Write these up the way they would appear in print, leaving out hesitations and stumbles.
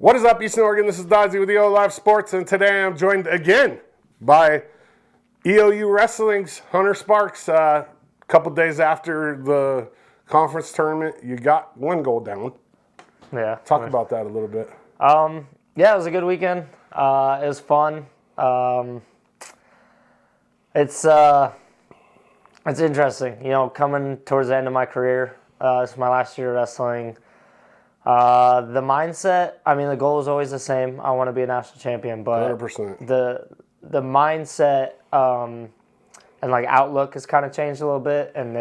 What is up, Eastern Oregon? This is Dodzy with EOAlive Sports, and today I'm joined again by EOU Wrestling's Hunter Sparks. A couple days after the conference tournament, you got one goal down. Yeah. Talk about that a little bit. Yeah, it was a good weekend. It was fun. It's interesting, coming towards the end of my career. This is my last year of wrestling. The mindset, the goal is always the same. I want to be a national champion, but 100%. the mindset and outlook has kind of changed a little bit, and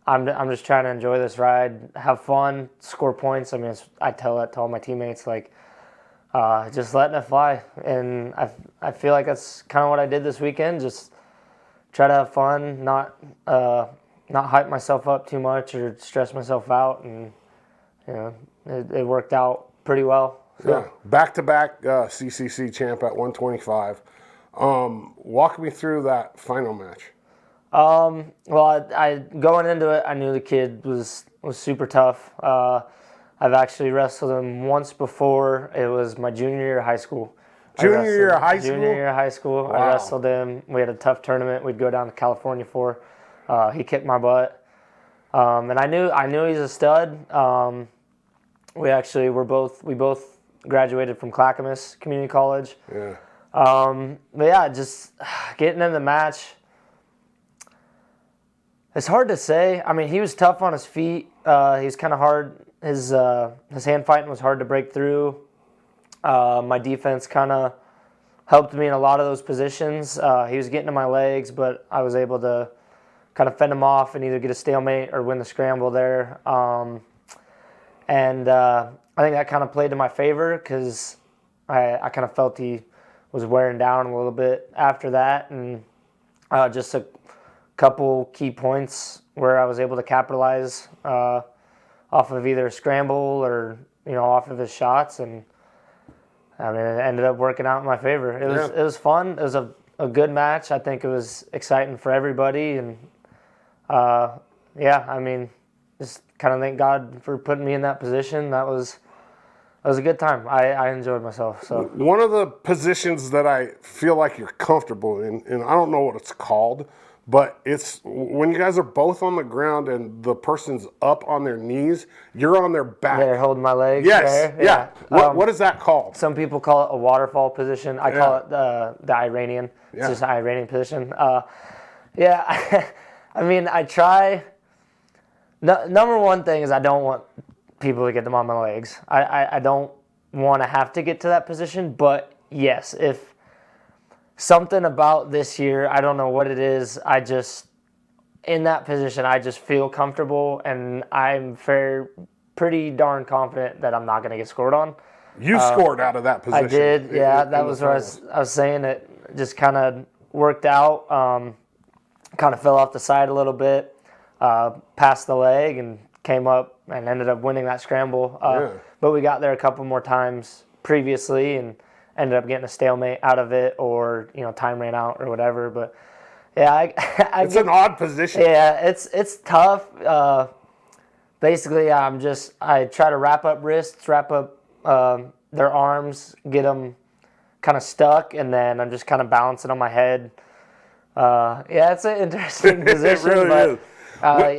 I'm just trying to enjoy this ride, have fun, score points. I tell that to all my teammates, just letting it fly, and I feel like that's kind of what I did this weekend. Just try to have fun, not hype myself up too much or stress myself out, and it worked out pretty well. So. Yeah, back-to-back CCC champ at 125. Walk me through that final match. Well, I going into it, I knew the kid was super tough. I've actually wrestled him once before. It was my junior year of high school. Junior year of high school? Wow. Wow. I wrestled him. We had a tough tournament we'd go down to California for. He kicked my butt. And I knew he's a stud. We both graduated from Clackamas Community College. Yeah. But yeah, just getting in the match. It's hard to say. He was tough on his feet. He was kind of hard. His hand fighting was hard to break through. My defense kind of helped me in a lot of those positions. He was getting to my legs, but I was able to kind of fend him off and either get a stalemate or win the scramble there. And I think that kind of played to my favor because I kind of felt he was wearing down a little bit after that. And just a couple key points where I was able to capitalize off of either a scramble or, off of his shots. And it ended up working out in my favor. It was fun. It was a good match. I think it was exciting for everybody. And just kind of thank God for putting me in that position. That was a good time. I enjoyed myself. So one of the positions that I feel like you're comfortable in, and I don't know what it's called, but it's when you guys are both on the ground and the person's up on their knees, you're on their back. They're holding my legs. Yes, there. Yeah. What is that called? Some people call it a waterfall position. I call it the Iranian. Yeah. It's just an Iranian position. I try. Number one thing is I don't want people to get them on my legs. I don't want to have to get to that position. But yes, if something about this year, I don't know what it is, in that position, I just feel comfortable, and I'm pretty darn confident that I'm not going to get scored on. You scored out of that position. I did, yeah. That was where I was saying it just kind of worked out. Kind of fell off the side a little bit, past the leg, and came up and ended up winning that scramble. But we got there a couple more times previously and ended up getting a stalemate out of it, or time ran out or whatever. But yeah, it's an odd position. Yeah, it's tough. Basically, I try to wrap up wrists, wrap up their arms, get them kind of stuck, and then I'm just kind of balancing on my head. It's an interesting position. It really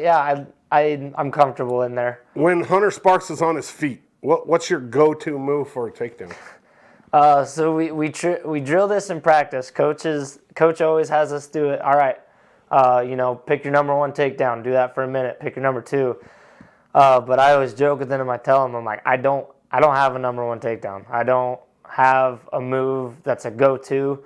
is. I'm comfortable in there. When Hunter Sparks is on his feet, what's your go-to move for a takedown? So we drill this in practice. Coach always has us do it. All right, pick your number one takedown. Do that for a minute. Pick your number two. But I always joke with him. I tell him, I'm like, I don't have a number one takedown. I don't have a move that's a go-to.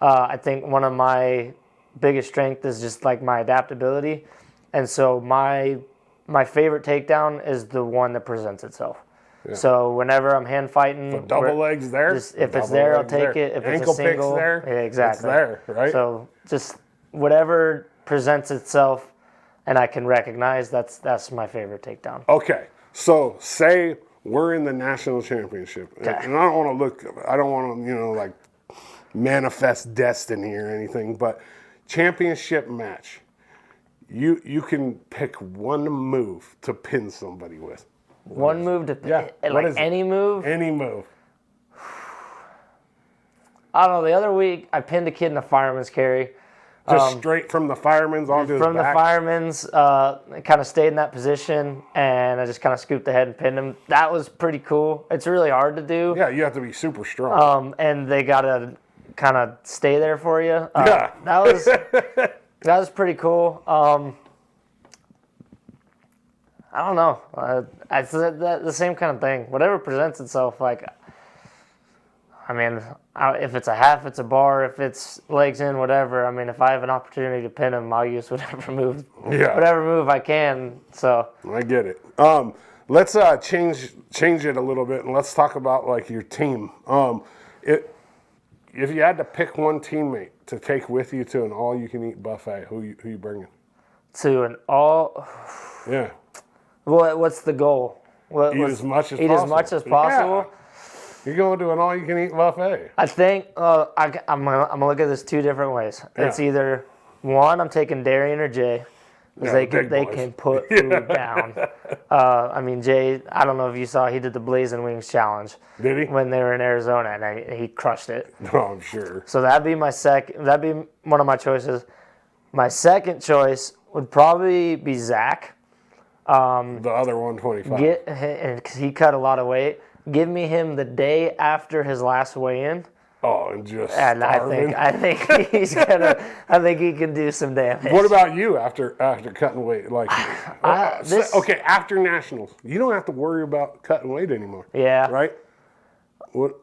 I think one of my biggest strength is just my adaptability, and so my favorite takedown is the one that presents itself. Yeah. So whenever I'm hand fighting, so double legs there. If it's there, I'll take it. If ankle it's a single, picks there, yeah, exactly. It's there, right? So just whatever presents itself, and I can recognize that's my favorite takedown. Okay, so say we're in the national championship, and I don't want to manifest destiny or anything, but championship match, you can pick one move to pin somebody with. One move to What like is it? any move. Any move. I don't know. The other week I pinned a kid in a fireman's carry. Just straight from the fireman's onto his From the back. fireman's, kind of stayed in that position, and I just kind of scooped ahead and pinned him. That was pretty cool. It's really hard to do. Yeah, you have to be super strong. And they gotta kind of stay there for you. Yeah. That was pretty cool. I don't know. It's the same kind of thing. Whatever presents itself, like, I mean, if it's a half, it's a bar. If it's legs in, whatever. I mean, if I have an opportunity to pin him, I'll use whatever move I can. So I get it. Let's change it a little bit, and let's talk about like your team. If you had to pick one teammate to take with you to an all-you-can-eat buffet, who you bringing? to an all. Yeah. What's the goal? Eat as much as possible. Yeah. You're going to an all-you-can-eat buffet. I think I'm gonna look at this two different ways. Yeah. It's either one, I'm taking Darian or Jay, because they can put food down. I mean, Jay, I don't know if you saw, he did the Blazing Wings challenge. Did he? When they were in Arizona, and he crushed it. Oh, I'm sure. So that'd be my second. That'd be one of my choices. My second choice would probably be Zach. The other 125. Because he cut a lot of weight. Give me him the day after his last weigh-in. Oh, and just And starving. I think he's gonna. I think he can do some damage. What about you after cutting weight? Like, okay, after nationals, you don't have to worry about cutting weight anymore. Yeah. Right. What?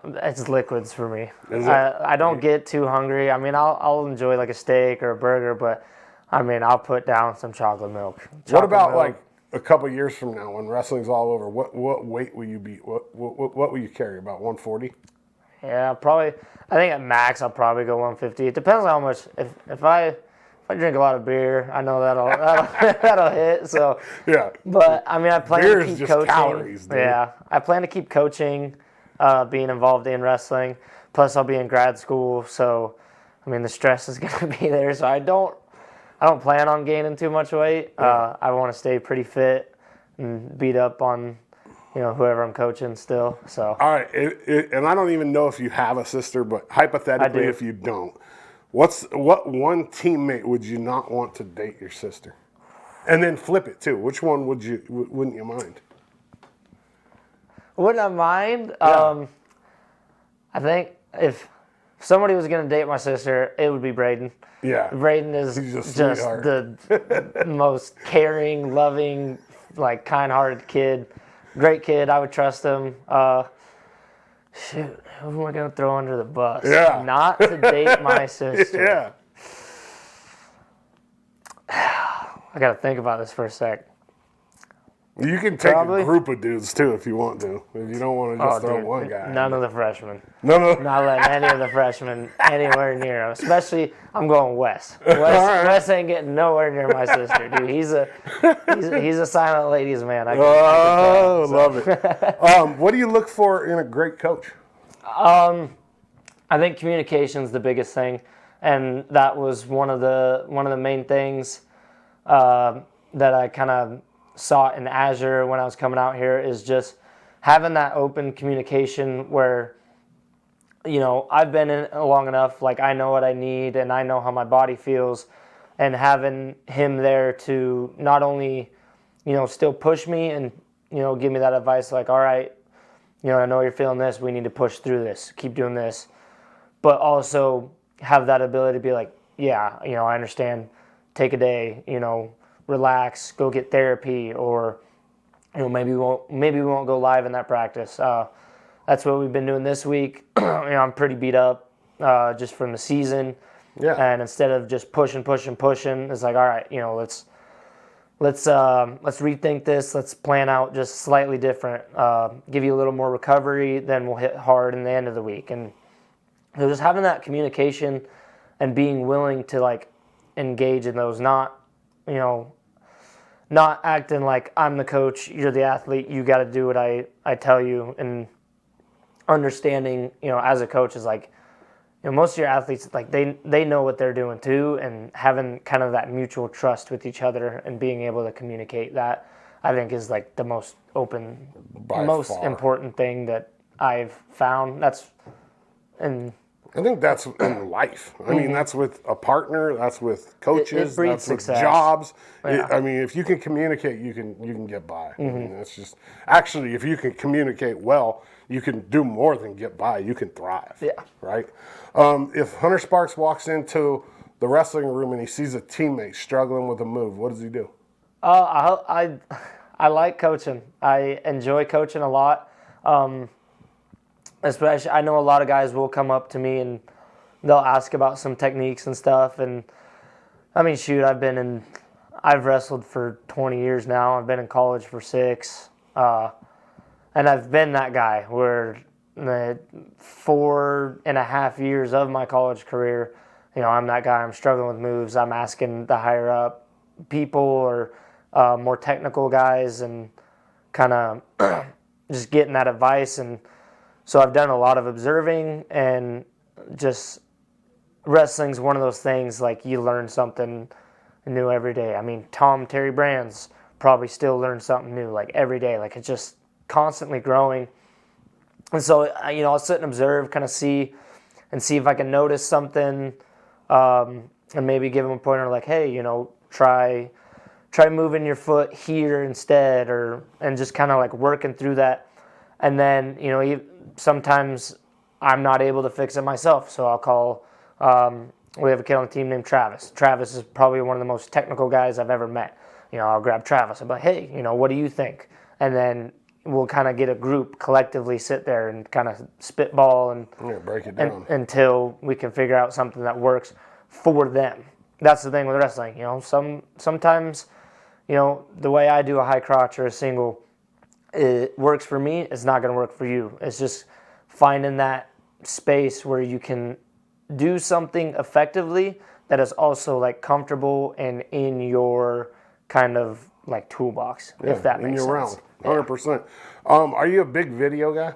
It's liquids for me. Is it? I don't get too hungry. I mean, I'll enjoy like a steak or a burger, but I mean, I'll put down some chocolate milk. What about like a couple years from now when wrestling's all over? What weight will you be? What will you carry? About 140? Yeah, probably. I think at max I'll probably go 150. It depends on how much. If I drink a lot of beer, I know that'll hit. So Yeah. But I mean, I plan Beer to is keep just coaching. calories, dude. Yeah, I plan to keep coaching, being involved in wrestling. Plus, I'll be in grad school, so I mean, the stress is going to be there. So I don't plan on gaining too much weight. I want to stay pretty fit and beat up on, whoever I'm coaching still. So. All right, and I don't even know if you have a sister, but hypothetically, if you don't, what one teammate would you not want to date your sister? And then flip it too. Which one wouldn't you mind? Wouldn't I mind? Yeah. I think if somebody was going to date my sister, it would be Braden. Yeah. Braden is He's a just sweetheart. the most caring, loving, like kind-hearted kid. Great kid. I would trust him. Shoot, who am I going to throw under the bus? Yeah. Not to date my sister. Yeah. I got to think about this for a sec. You can take Probably. a group of dudes too if you want to. If you don't want to just throw Dude, one guy. None of the freshmen. No. Not letting any of the freshmen anywhere near him. Especially, I'm going Wes. Wes ain't getting nowhere near my sister, dude. He's a silent ladies man. I love it. What do you look for in a great coach? I think communication's the biggest thing, and that was one of the main things that I kind of saw in Azure when I was coming out here, is just having that open communication where, I've been in it long enough, like I know what I need and I know how my body feels, and having him there to not only, still push me and, give me that advice like, all right, I know you're feeling this, we need to push through this, keep doing this, but also have that ability to be like, yeah, I understand, take a day, relax, go get therapy, or maybe we won't go live in that practice. That's what we've been doing this week. I'm pretty beat up just from the season. Yeah. And instead of just pushing, it's like, all right, let's rethink this. Let's plan out just slightly different. Give you a little more recovery, then we'll hit hard in the end of the week. And just having that communication and being willing to like engage in those, not acting like I'm the coach, you're the athlete, you got to do what I tell you, and understanding, as a coach is like, most of your athletes, like they know what they're doing too, and having kind of that mutual trust with each other and being able to communicate that, I think is like the most open, By most far. important thing that I've found. And I think that's in life. I mean, that's with a partner. That's with coaches. It breeds that's with success. jobs. Yeah. I mean, if you can communicate, you can get by. I mean, that's just actually, if you can communicate well, you can do more than get by. You can thrive. Yeah. Right. If Hunter Sparks walks into the wrestling room and he sees a teammate struggling with a move, what does he do? I like coaching. I enjoy coaching a lot. Especially, I know a lot of guys will come up to me and they'll ask about some techniques and stuff. And I mean, shoot, I've wrestled for 20 years now. I've been in college for 6. And I've been that guy where the 4.5 years of my college career, I'm that guy. I'm struggling with moves. I'm asking the higher up people or more technical guys and kind of just getting that advice. And so I've done a lot of observing, and just wrestling's one of those things, like, you learn something new every day. I mean, Terry Brands probably still learns something new, like, every day. Like, it's just constantly growing. And so, I'll sit and observe, kind of see if I can notice something, and maybe give them a pointer like, hey, try moving your foot here instead, and just kind of like working through that. And then, sometimes I'm not able to fix it myself, so I'll call, we have a kid on the team named Travis. Travis is probably one of the most technical guys I've ever met. I'll grab Travis. I'm like, hey, what do you think? And then we'll kind of get a group collectively sit there and kind of spitball and break it down until we can figure out something that works for them. That's the thing with wrestling. Sometimes, the way I do a high crotch or a single, it works for me. It's not going to work for you. It's just finding that space where you can do something effectively that is also like comfortable and in your kind of like toolbox, if that makes sense. In your round, 100%. Are you a big video guy?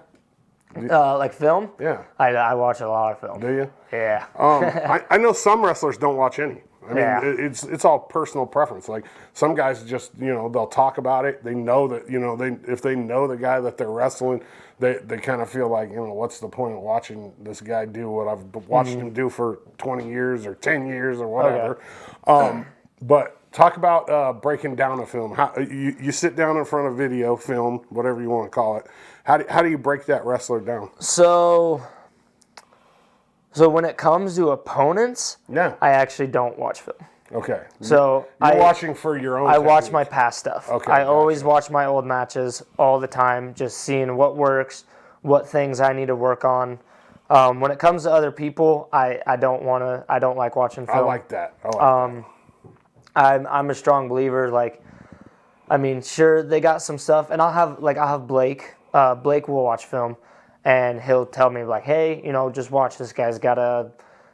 Like film? Yeah. I watch a lot of film. Do you? Yeah. I know some wrestlers don't watch any. I mean, Yeah. it's all personal preference. Like, some guys just, they'll talk about it. They know that, if they know the guy that they're wrestling, they kind of feel like, what's the point of watching this guy do what I've watched him do for 20 years or 10 years or whatever. Okay. But talk about breaking down a film. How you sit down in front of video, film, whatever you want to call it. How do you break that wrestler down? So when it comes to opponents, Yeah. I actually don't watch film. Okay. So You're watching for your own I watch techniques. my past stuff. Okay, I gotcha. always watch my old matches all the time, just seeing what works, what things I need to work on. When it comes to other people, I don't like watching film. I like that. that. I'm a strong believer. Like, I mean, sure, they got some stuff, and I'll have Blake. Blake will watch film, and he'll tell me like, hey, just watch, this guy's got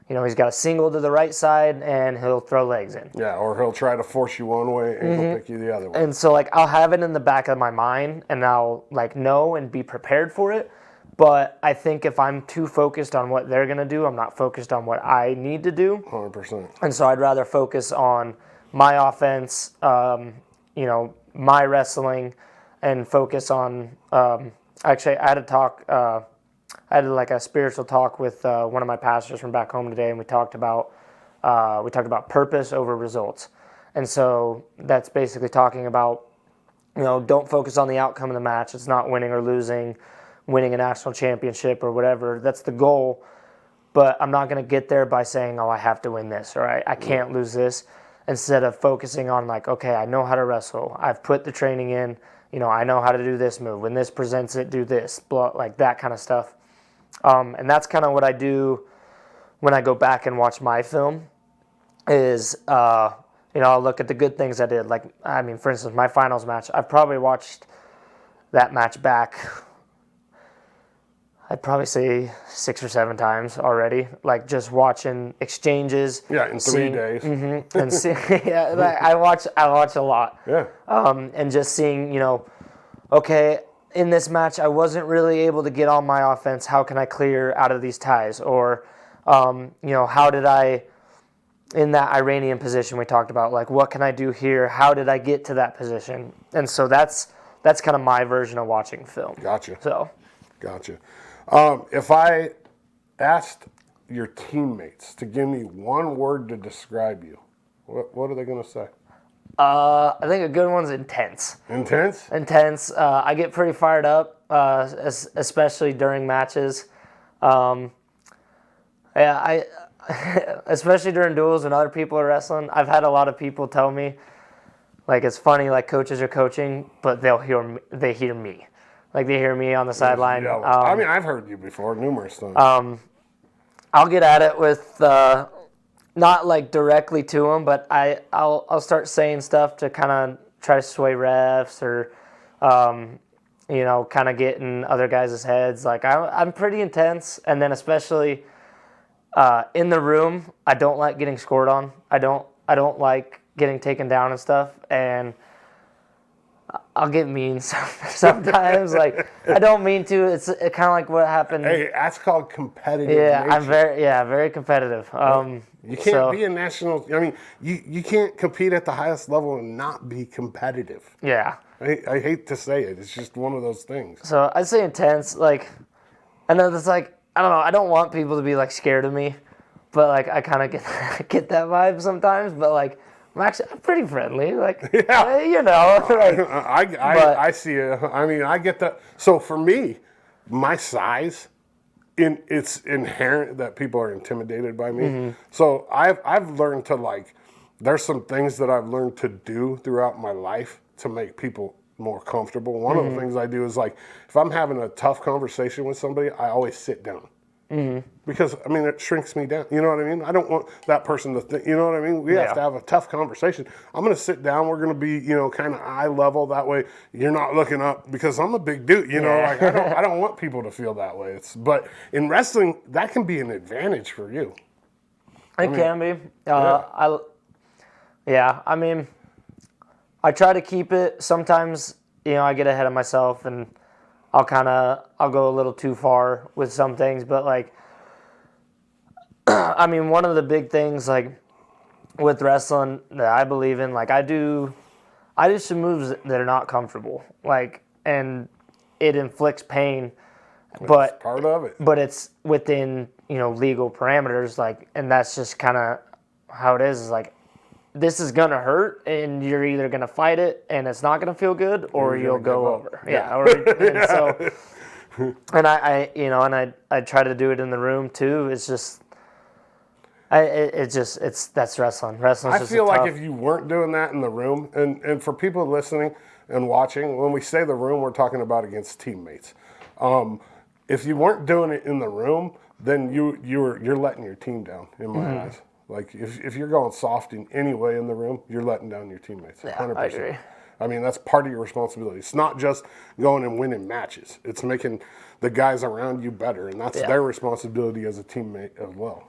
he's got a single to the right side, and he'll throw legs in. Yeah, or he'll try to force you one way and he'll pick you the other way. And so like I'll have it in the back of my mind, and I'll like know and be prepared for it. But I think if I'm too focused on what they're gonna do, I'm not focused on what I need to do. 100%. And so I'd rather focus on my offense, my wrestling, and focus on. Actually, I had a talk. I had like a spiritual talk with one of my pastors from back home today, and we talked about purpose over results. And so that's basically talking about, don't focus on the outcome of the match. It's not winning or losing, winning a national championship or whatever. That's the goal. But I'm not going to get there by saying, I have to win this, or I can't lose this. Instead of focusing on like, okay, I know how to wrestle. I've put the training in. I know how to do this move. When this presents it, do this. Blah, like that kind of stuff. And that's kind of what I do when I go back and watch my film is, I'll look at the good things I did. Like, I mean, for instance, my finals match, I've probably watched that match back, I'd probably say 6 or 7 times already. Like, just watching exchanges. Yeah, in 3 days. And see, yeah, like, I watch a lot. Yeah. And just seeing, okay, in this match, I wasn't really able to get on my offense. How can I clear out of these ties? Or, how did I, in that Iranian position we talked about, like, what can I do here? How did I get to that position? And so that's kind of my version of watching film. Gotcha. So, Gotcha. If I asked your teammates to give me one word to describe you, what are they going to say? I think a good one's intense. Intense? Intense. I get pretty fired up, especially during matches. Yeah, especially during duels when other people are wrestling. I've had a lot of people tell me, like, it's funny, like, coaches are coaching, but they hear me. Like, they hear me on the sideline. Yeah, I mean, I've heard you before numerous times. I'll get at it with, not, like, directly to them, but I'll start saying stuff to kind of try to sway refs or, you know, kind of get in other guys' heads. Like, I'm pretty intense, and then especially in the room, I don't like getting scored on. I don't like getting taken down and stuff, and I'll get mean sometimes. Like, I don't mean to. It's kind of like what happened. Hey, that's called competitive. Yeah, nature. I'm very competitive. You can't be a national. I mean, you can't compete at the highest level and not be competitive. Yeah. I hate to say it. It's just one of those things. So I'd say intense. Like, I know that's like, I don't know. I don't want people to be like scared of me, but like I kind of get that vibe sometimes. But like, I'm pretty friendly. Like, Yeah. you know. Like, I see it. I mean, I get that. So for me, my size, it's inherent that people are intimidated by me. Mm-hmm. So I've learned to, like, there's some things that I've learned to do throughout my life to make people more comfortable. One of the things I do is, like, if I'm having a tough conversation with somebody, I always sit down. Because, I mean, it shrinks me down. You know what I mean? I don't want that person to think, you know what I mean? We have to have a tough conversation. I'm going to sit down. We're going to be, you know, kind of eye level. That way you're not looking up, because I'm a big dude, you know? Like, I don't want people to feel that way. But in wrestling, that can be an advantage for you. It can be. I mean, I try to keep it. Sometimes, you know, I get ahead of myself and I'll go a little too far with some things. But, like, I mean, one of the big things, like, with wrestling that I believe in, like, I do some moves that are not comfortable. Like, and it inflicts pain. But That's part of it. But it's within, you know, legal parameters. Like, and that's just kind of how it is like, this is going to hurt, and you're either going to fight it, and it's not going to feel good, or you'll go over. Yeah. And so, and I try to do it in the room too. It's just, that's wrestling. Wrestling's I just feel like tough. if you weren't doing that in the room, and for people listening and watching, when we say the room, we're talking about against teammates. If you weren't doing it in the room, then you're letting your team down, in my eyes. Like, if you're going soft in any way in the room, you're letting down your teammates. 100%. I agree. I mean, that's part of your responsibility. It's not just going and winning matches. It's making the guys around you better, and that's their responsibility as a teammate as well.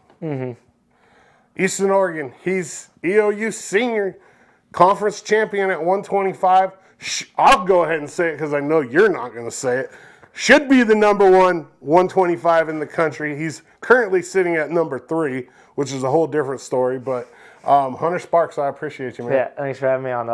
Eastern Oregon, he's EOU senior conference champion at 125. I'll go ahead and say it because I know you're not going to say it. Should be the number 125 in the country. He's currently sitting at number 3, which is a whole different story. But Hunter Sparks, I appreciate you, man. Yeah, thanks for having me on.